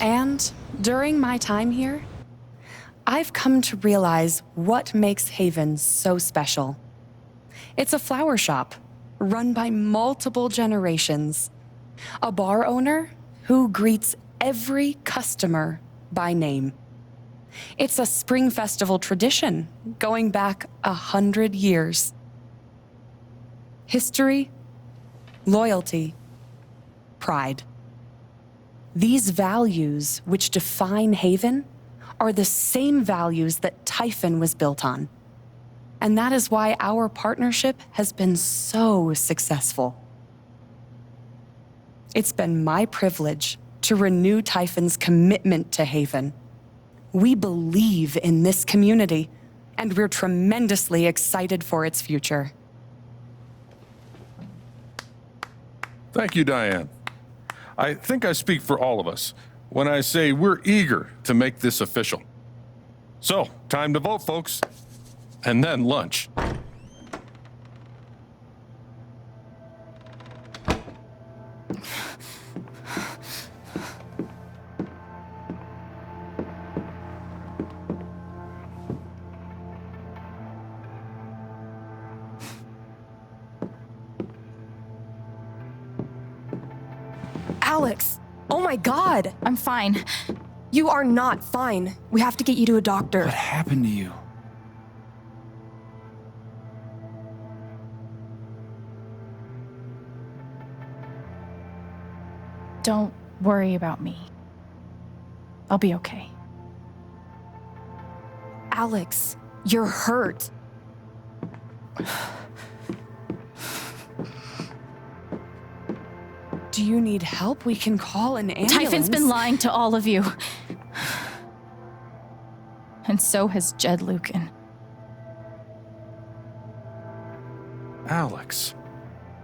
And during my time here, I've come to realize what makes Haven so special. It's a flower shop run by multiple generations. A bar owner who greets every customer by name. It's a spring festival tradition going back 100 years. History, loyalty, pride. These values which define Haven are the same values that Typhon was built on. And that is why our partnership has been so successful. It's been my privilege to renew Typhon's commitment to Haven. We believe in this community, and we're tremendously excited for its future. Thank you, Diane. I think I speak for all of us when I say we're eager to make this official. So, time to vote, folks. And then lunch. Alex! Oh my God! I'm fine. You are not fine. We have to get you to a doctor. What happened to you? Don't worry about me. I'll be okay. Alex, you're hurt. Do you need help? We can call an ambulance. Typhon's been lying to all of you. And so has Jed Lucan. Alex,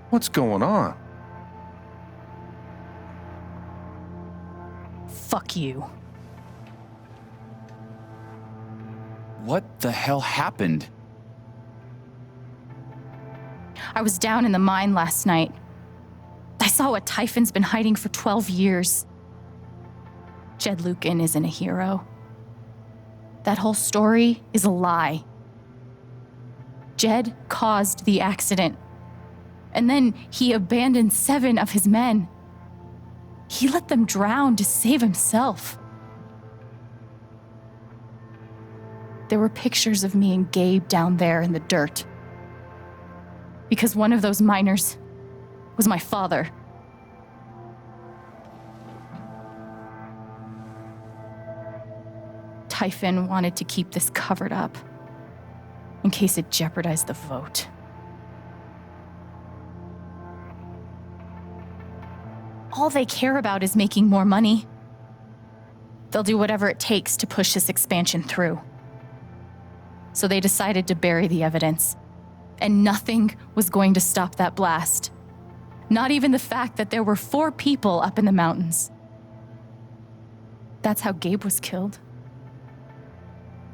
what's going on? Fuck you. What the hell happened? I was down in the mine last night. I saw what Typhon's been hiding for 12 years. Jed Lucan isn't a hero. That whole story is a lie. Jed caused the accident. And then he abandoned 7 of his men. He let them drown to save himself. There were pictures of me and Gabe down there in the dirt. Because one of those miners was my father. Typhon wanted to keep this covered up in case it jeopardized the vote. All they care about is making more money. They'll do whatever it takes to push this expansion through. So they decided to bury the evidence. And nothing was going to stop that blast. Not even the fact that there were 4 people up in the mountains. That's how Gabe was killed.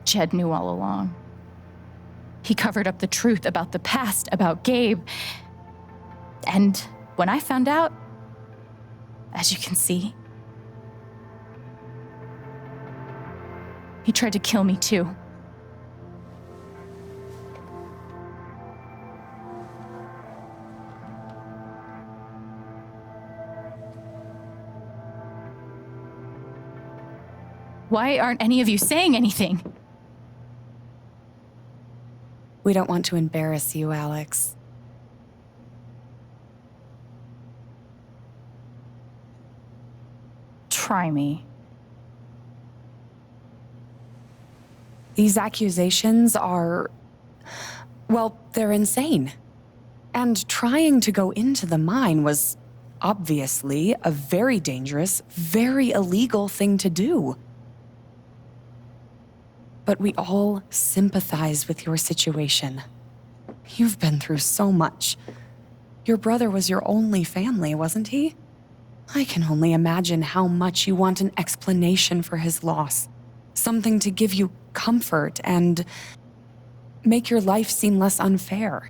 Jed knew all along. He covered up the truth about the past, about Gabe. And when I found out, as you can see, he tried to kill me too. Why aren't any of you saying anything? We don't want to embarrass you, Alex. Try me. These accusations are, well, they're insane. And trying to go into the mine was obviously a very dangerous, very illegal thing to do. But we all sympathize with your situation. You've been through so much. Your brother was your only family, wasn't he? I can only imagine how much you want an explanation for his loss. Something to give you comfort and make your life seem less unfair.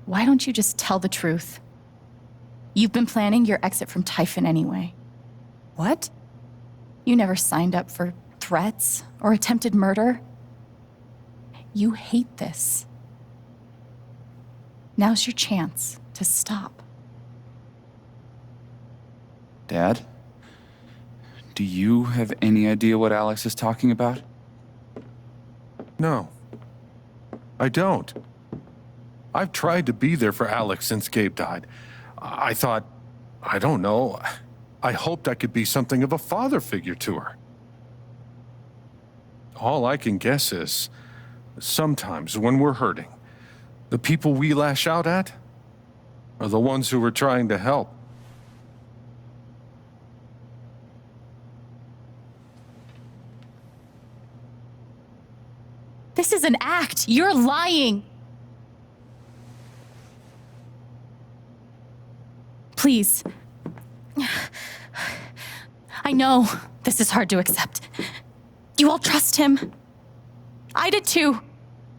Why don't you just tell the truth? You've been planning your exit from Typhon anyway. What? You never signed up for threats or attempted murder. You hate this. Now's your chance to stop. Dad? Do you have any idea what Alex is talking about? No, I don't. I've tried to be there for Alex since Gabe died. I thought, I don't know, I hoped I could be something of a father figure to her. All I can guess is, sometimes when we're hurting, the people we lash out at are the ones who we're trying to help. This is an act. You're lying. Please. I know this is hard to accept. You all trust him. I did too.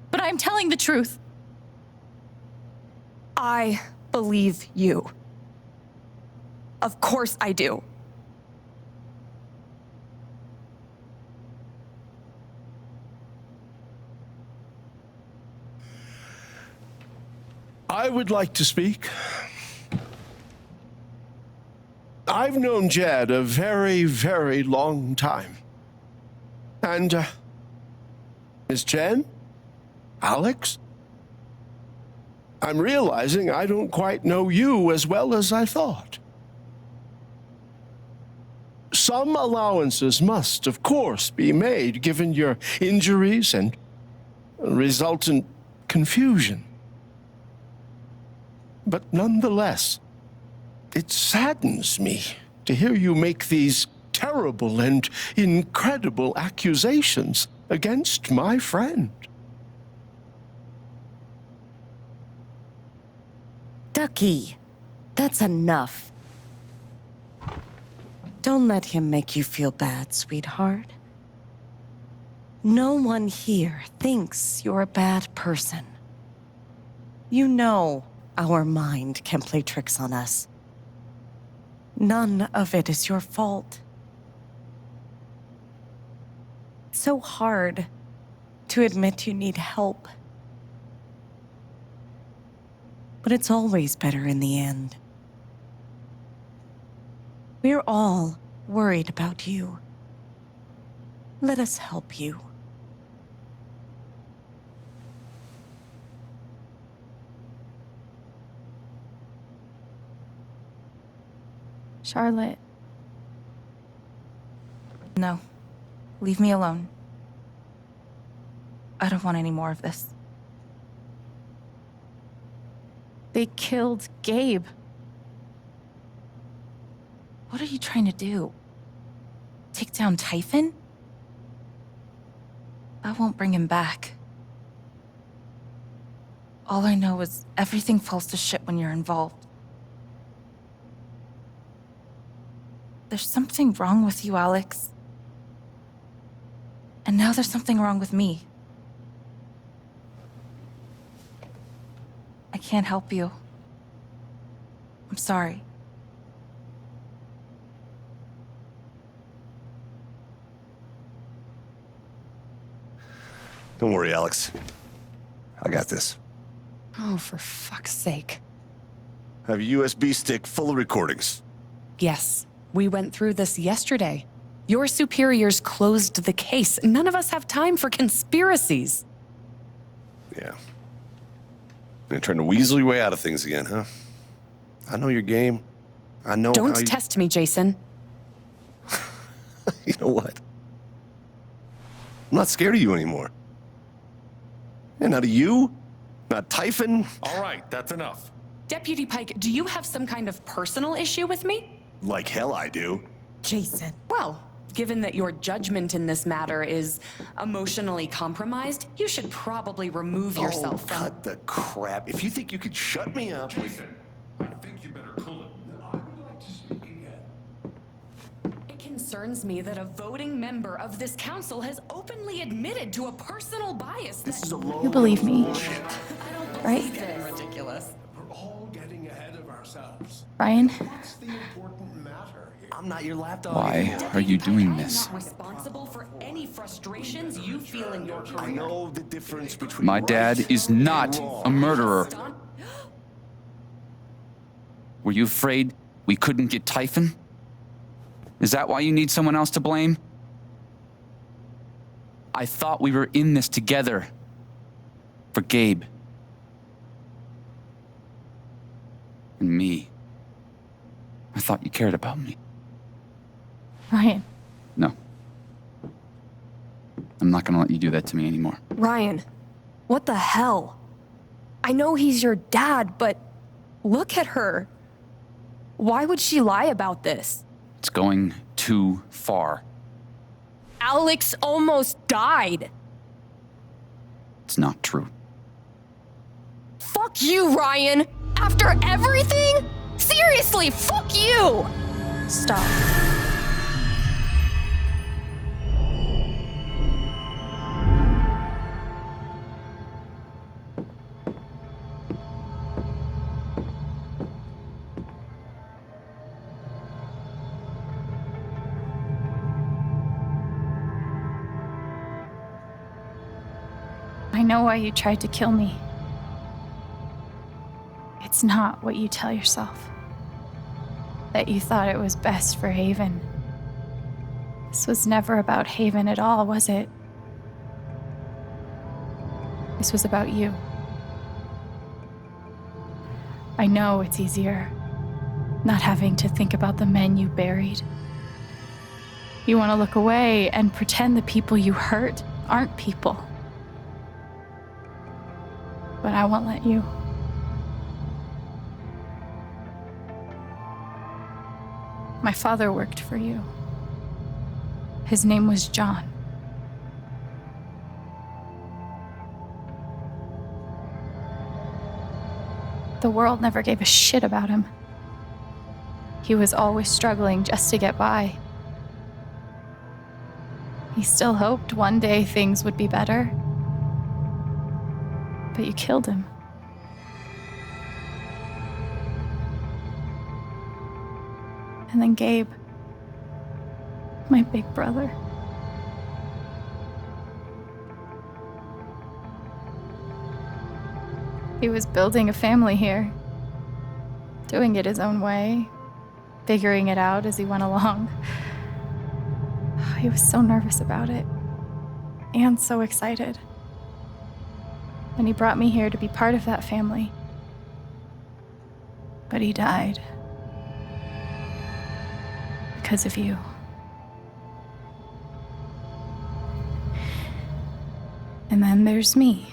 But I'm telling the truth. I believe you. Of course I do. I would like to speak. I've known Jed a very, very long time. And, Miss Jen? Alex? I'm realizing I don't quite know you as well as I thought. Some allowances must, of course, be made given your injuries and resultant confusion. But nonetheless, it saddens me to hear you make these terrible and incredible accusations against my friend. Ducky, that's enough. Don't let him make you feel bad, sweetheart. No one here thinks you're a bad person. You know our mind can play tricks on us. None of it is your fault. It's so hard to admit you need help. But it's always better in the end. We're all worried about you. Let us help you. Charlotte. No. Leave me alone. I don't want any more of this. They killed Gabe. What are you trying to do? Take down Typhon? That won't bring him back. All I know is everything falls to shit when you're involved. There's something wrong with you, Alex. And now there's something wrong with me. I can't help you. I'm sorry. Don't worry, Alex. I got this. Oh, for fuck's sake. I have a USB stick full of recordings. Yes, we went through this yesterday. Your superiors closed the case. None of us have time for conspiracies. Yeah. You're trying to weasel your way out of things again, huh? I know your game. I know how Don't you... test me, Jason. You know what? I'm not scared of you anymore. And not of you, not Typhon. All right, that's enough. Deputy Pike, do you have some kind of personal issue with me? Like hell I do. Jason. Well, given that your judgment in this matter is emotionally compromised, you should probably remove yourself from... Cut the crap. If you think you could shut me up... Jason, I think you better cool it. I would like to speak again. It concerns me that a voting member of this council has openly admitted to a personal bias that... You believe me. I don't right? Ridiculous. We're all getting ahead of ourselves. Ryan? What's the important matter here? I'm not your lapdog. Why are you doing this? Not responsible for any frustrations you feel in your I career. know the difference between My dad right is and not wrong. a murderer. Stunt- Were you afraid we couldn't get Typhon? Is that why you need someone else to blame? I thought we were in this together. For Gabe. And me. I thought you cared about me. Ryan. No. I'm not gonna let you do that to me anymore. Ryan, what the hell? I know he's your dad, but look at her. Why would she lie about this? It's going too far. Alex almost died. It's not true. Fuck you, Ryan! After everything? Seriously, fuck you! Stop. I know why you tried to kill me. It's not what you tell yourself. That you thought it was best for Haven. This was never about Haven at all, was it? This was about you. I know it's easier not having to think about the men you buried. You want to look away and pretend the people you hurt aren't people. But I won't let you. My father worked for you. His name was John. The world never gave a shit about him. He was always struggling just to get by. He still hoped one day things would be better. But you killed him. And then Gabe, my big brother. He was building a family here, doing it his own way, figuring it out as he went along. He was so nervous about it, and so excited. And he brought me here to be part of that family. But he died. Because of you. And then there's me.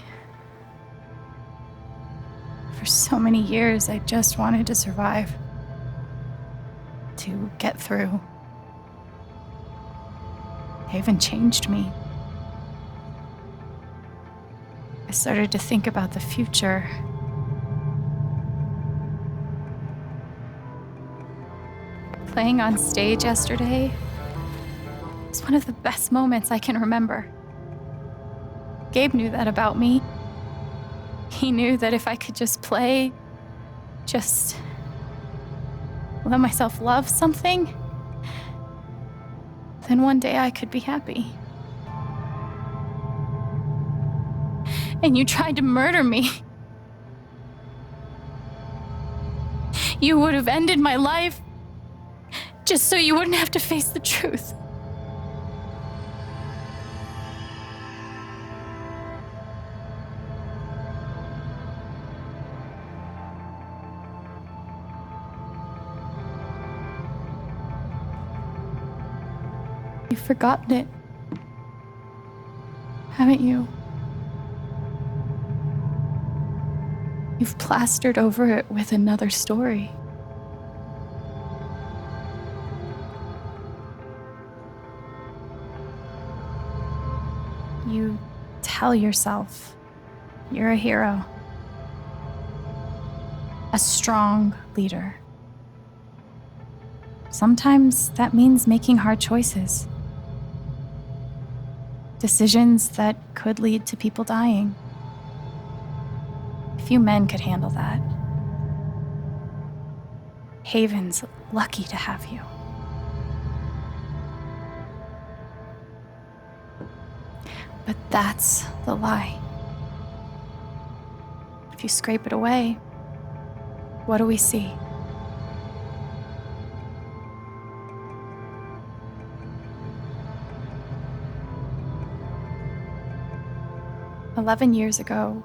For so many years, I just wanted to survive. To get through. Haven changed me. I started to think about the future. Playing on stage yesterday was one of the best moments I can remember. Gabe knew that about me. He knew that if I could just play, just let myself love something, then one day I could be happy. And you tried to murder me. You would have ended my life just so you wouldn't have to face the truth. You've forgotten it, haven't you? You've plastered over it with another story. You tell yourself you're a hero, a strong leader. Sometimes that means making hard choices. Decisions that could lead to people dying. Few men could handle that. Haven's lucky to have you. But that's the lie. If you scrape it away, what do we see? "11 years ago,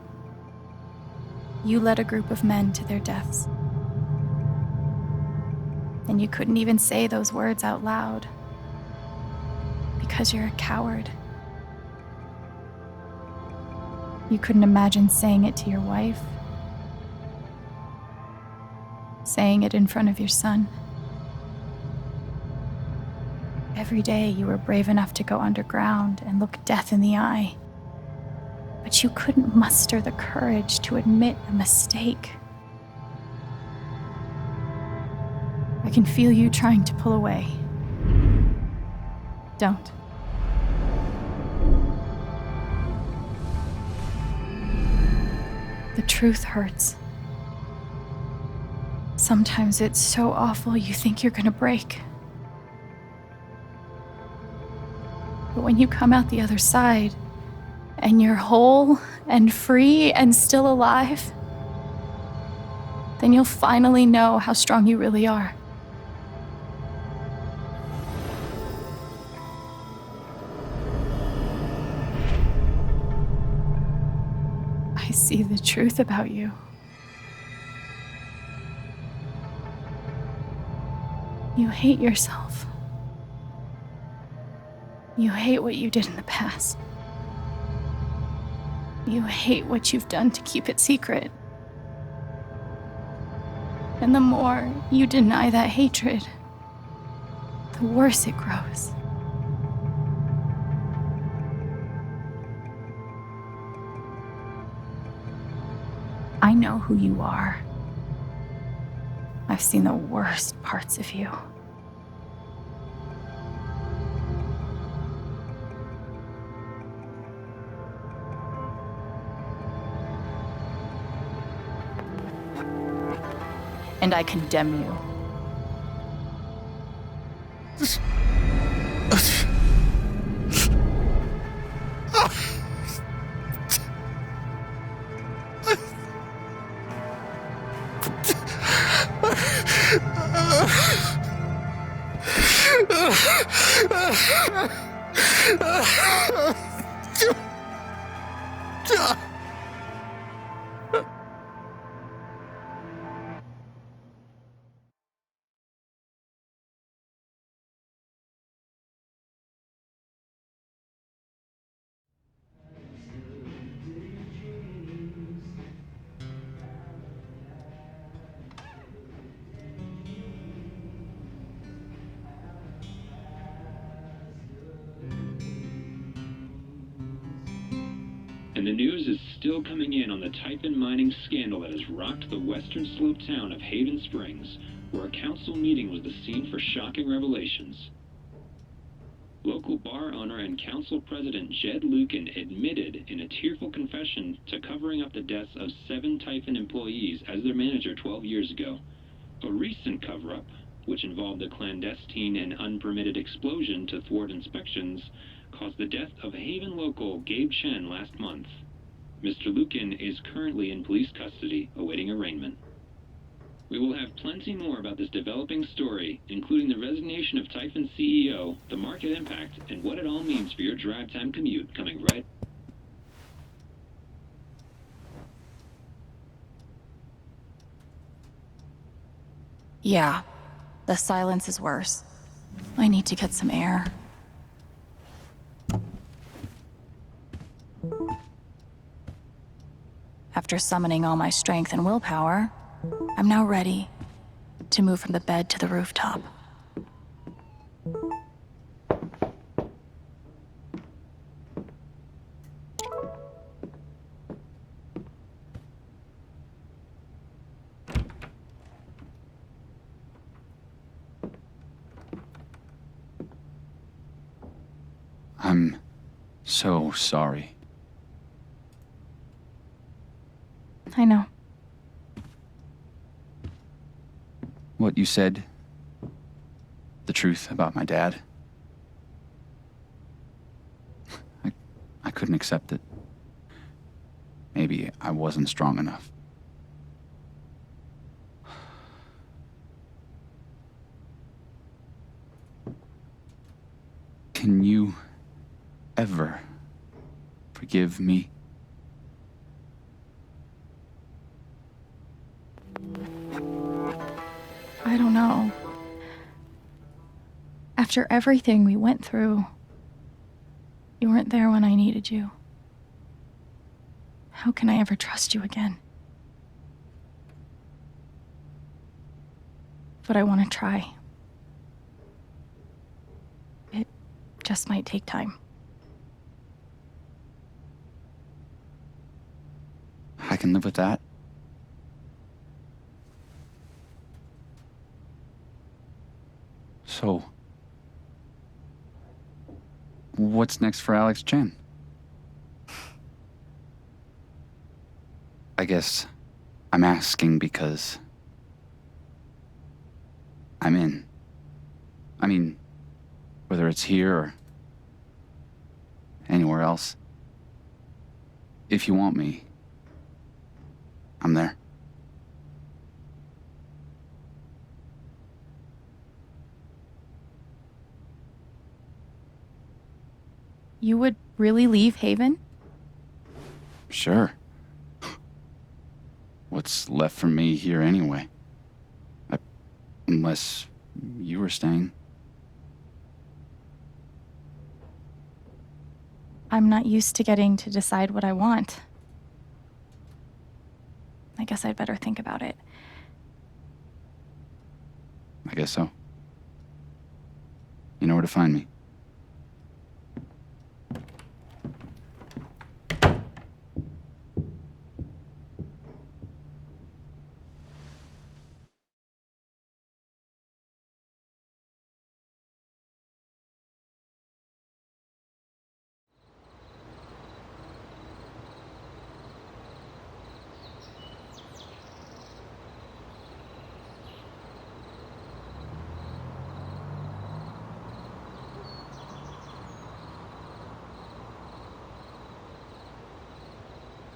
you led a group of men to their deaths. And you couldn't even say those words out loud because you're a coward. You couldn't imagine saying it to your wife, saying it in front of your son. Every day you were brave enough to go underground and look death in the eye. But you couldn't muster the courage to admit a mistake. I can feel you trying to pull away. Don't. The truth hurts. Sometimes it's so awful you think you're gonna break. But when you come out the other side, and you're whole and free and still alive, then you'll finally know how strong you really are. I see the truth about you. You hate yourself. You hate what you did in the past. You hate what you've done to keep it secret. And the more you deny that hatred, the worse it grows. I know who you are. I've seen the worst parts of you. And I condemn you. And the news is still coming in on the Typhon mining scandal that has rocked the western slope town of Haven Springs, where a council meeting was the scene for shocking revelations. Local bar owner and council president Jed Lucan admitted in a tearful confession to covering up the deaths of 7 Typhon employees as their manager 12 years ago. A recent cover-up, which involved a clandestine and unpermitted explosion to thwart inspections, caused the death of Haven local Gabe Chen last month. Mr. Lucan is currently in police custody, awaiting arraignment. We will have plenty more about this developing story, including the resignation of Typhon CEO, the market impact, and what it all means for your drive time commute, coming right. Yeah, the silence is worse. I need to get some air. After summoning all my strength and willpower, I'm now ready to move from the bed to the rooftop. I'm so sorry. I know. What you said, the truth about my dad, I couldn't accept it. Maybe I wasn't strong enough. Can you ever forgive me? I don't know. After everything we went through, you weren't there when I needed you. How can I ever trust you again? But I want to try. It just might take time. I can live with that. So, what's next for Alex Chen? I guess I'm asking because I'm in. I mean, whether it's here or anywhere else. If you want me, I'm there. You would really leave Haven? Sure. What's left for me here anyway? Unless you were staying. I'm not used to getting to decide what I want. I guess I'd better think about it. I guess so. You know where to find me.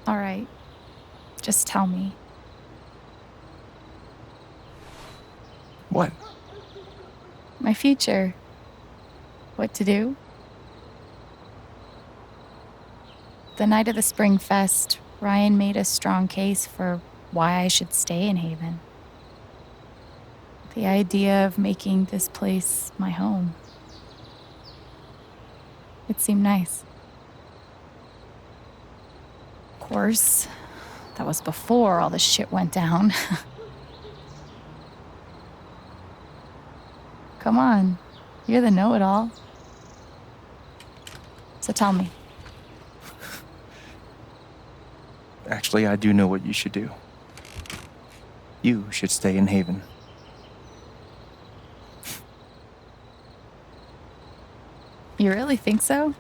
All right. Just tell me. What? My future. What to do? The night of the Spring Fest, Ryan made a strong case for why I should stay in Haven. The idea of making this place my home. It seemed nice. Of course, that was before all the shit went down. Come on, you're the know-it-all. So tell me. Actually, I do know what you should do. You should stay in Haven. You really think so?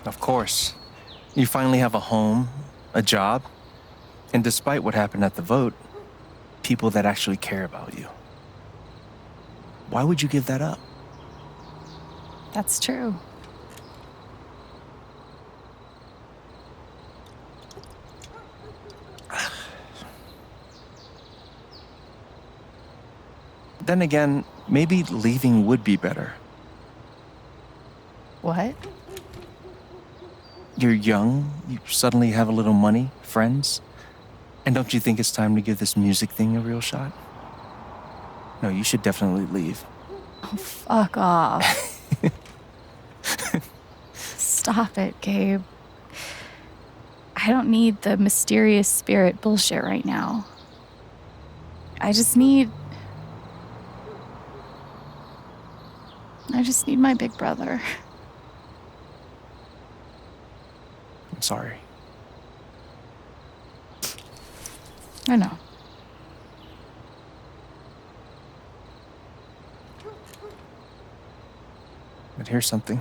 Of course. You finally have a home, a job, and despite what happened at the vote, people that actually care about you. Why would you give that up? That's true. Then again, maybe leaving would be better. What? You're young, you suddenly have a little money, friends, and don't you think it's time to give this music thing a real shot? No, you should definitely leave. Oh, fuck off. Stop it, Gabe. I don't need the mysterious spirit bullshit right now. I just need my big brother. I'm sorry. I know. But here's something.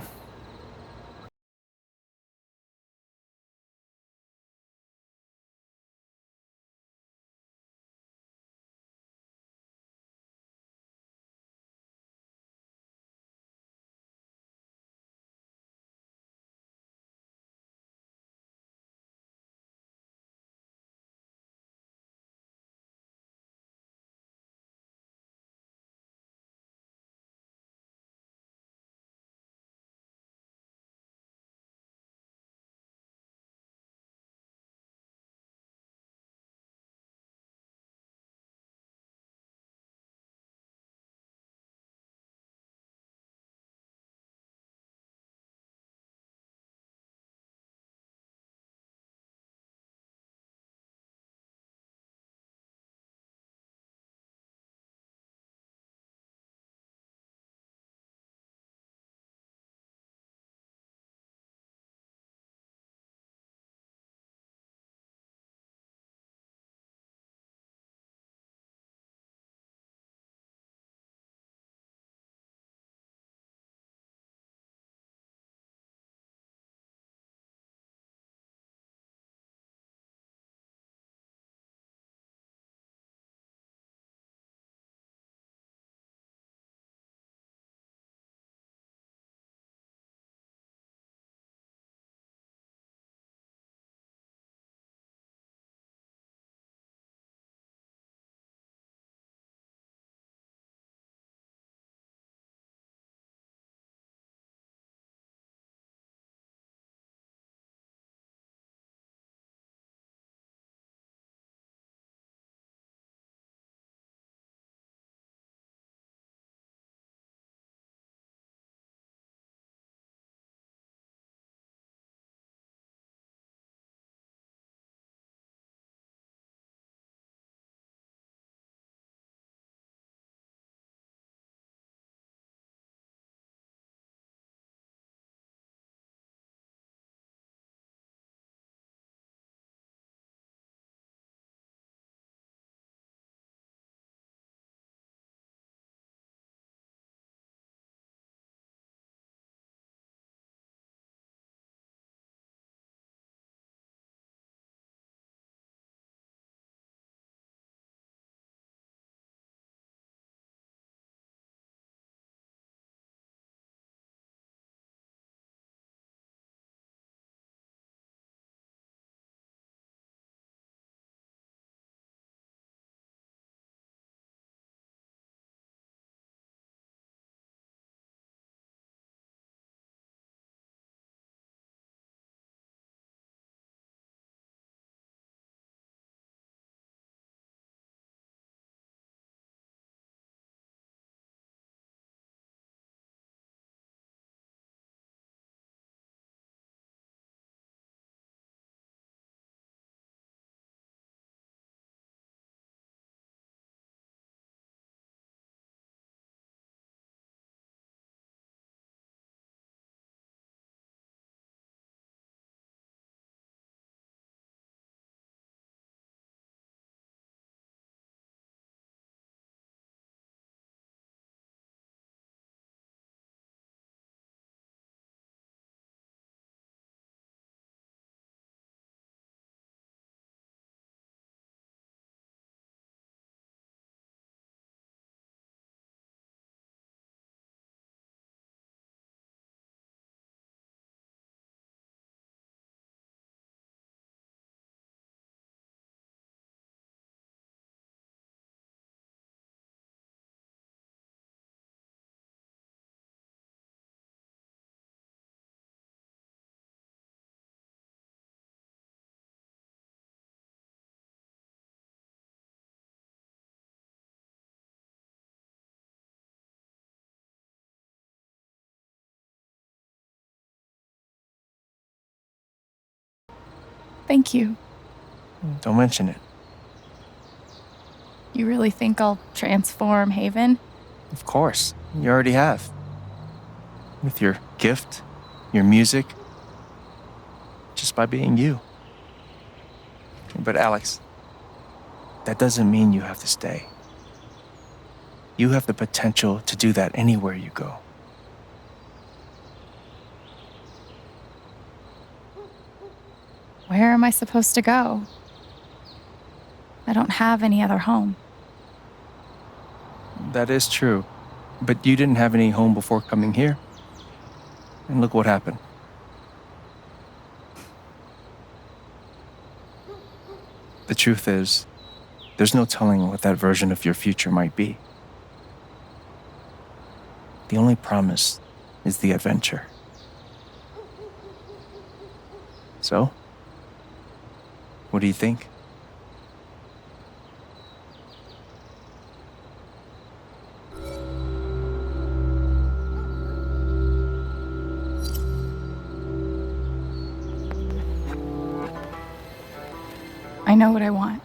Thank you. Don't mention it. You really think I'll transform Haven? Of course, you already have. With your gift, your music, just by being you. But Alex, that doesn't mean you have to stay. You have the potential to do that anywhere you go. Where am I supposed to go? I don't have any other home. That is true. But you didn't have any home before coming here. And look what happened. The truth is, there's no telling what that version of your future might be. The only promise is the adventure. So, what do you think? I know what I want.